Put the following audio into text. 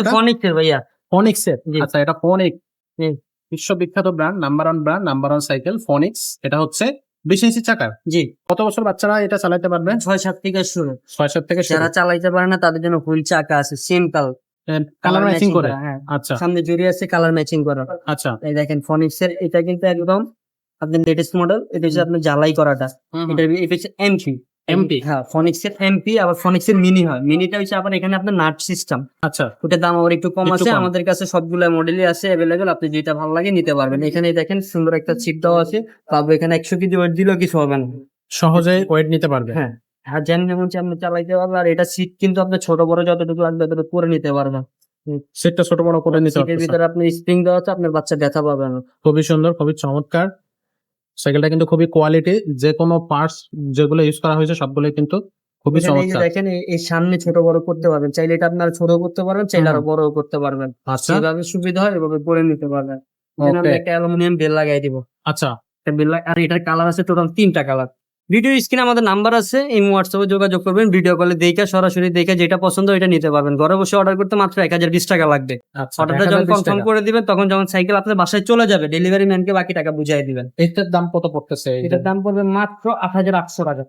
এটা ফনিক্সের ভাইয়া। ফনিক্সের। জি। আচ্ছা, এটা ফনিক্স জি। বিশ্ববিখ্যাত ব্র্যান্ড, নাম্বার ওয়ান সাইকেল ফনিক্স। এটা হচ্ছে 20 ইঞ্চি চাকার। জি। কত বছর বাচ্চারা এটা চালাতে পারবে? 6-7 থেকে শুরু। 6-7 থেকে শুরু। যারা চালাইতে পারে না তাদের জন্য হুইল চাকা আছে, সেম কালার ম্যাচিং করে। হ্যাঁ, আচ্ছা সামনে জড়িয়ে আছে কালার ম্যাচিং করা। আচ্ছা। এই দেখেন ফনিক্সের, এটা কিন্তু একদম আপনার লেটেস্ট মডেল। এটা হচ্ছে আপনার জ্বালাই করাটা। হুম, এটা হচ্ছে এমপি। এমপি। হ্যাঁ, ফনিক্সের এমপি, আবার ফনিক্সের মিনি হয়। মিনিটা হচ্ছে আবার এখানে আপনার নাট সিস্টেম। আচ্ছা ওটার দাম আবার একটু কম একটু আছে। কম। আমাদের কাছে সবগুলা মডেলই আছে অ্যাভেলেবেল, আপনি যেটা ভালো লাগে নিতে পারবেন। এখানে দেখেন সুন্দর একটা চিপ দেওয়া আছে, পাবো এখানে 100 কেজি ওয়েট দিলেও কিছু হবে না। সহজে ওয়েট নিতে পারবে। হ্যাঁ, আর যেমন আপনি চালাইতে পারবেন। আর এটা সিট কিন্তু আপনার ছোট বড় যতটুকু লাগবে ততটুকু করে নিতে পারবেন। সিটটা ছোট বড় করে নিতে সিটের পারবে। ভিতরে আপনি স্প্রিং দেওয়া আছে, আপনার বাচ্চা ব্যথা পাবে না। খুবই সুন্দর, খুবই চমৎকার। সাইকেলটা কিন্তু খুবই কোয়ালিটি, যে কোনো পার্টস যেগুলো ইউজ করা হয়েছে সবগুলো কিন্তু খুবই এখানে এই যে চমৎকার। দেখেন, এই সামনে ছোট বড় করতে পারবেন। চাইলে এটা আপনার ছোট করতে পারবেন, চাইলে আরো বড় করতে পারবেন। আচ্ছা যেভাবে সুবিধা হয় এভাবে করে নিতে পারবেন। এখানে আমরা ওকে একটা অ্যালুমিনিয়াম বেল লাগাই দিব। আচ্ছা। আর এটার কালার আছে টোটাল 3টা কালার। ভিডিও স্ক্রিনে আমাদের নাম্বার আছে, এই হোয়াটসঅ্যাপে যোগাযোগ করবেন। ভিডিও কলে দেখে সরাসরি দেখে যেটা পছন্দ ওইটা নিতে পারবেন। ঘরে বসে অর্ডার করতে মাত্র 1020 টাকা লাগবে। আচ্ছা অর্ডারটা যখন 1020 কনফার্ম টাকা। করে দিবেন তখন যখন সাইকেল আপনার বাসায় চলে যাবে, ডেলিভারি ম্যানকে বাকি টাকা বুঝিয়ে দিবেন। এটার দাম কত পড়তেছে? এটার দাম পড়বে মাত্র 8800 টাকা।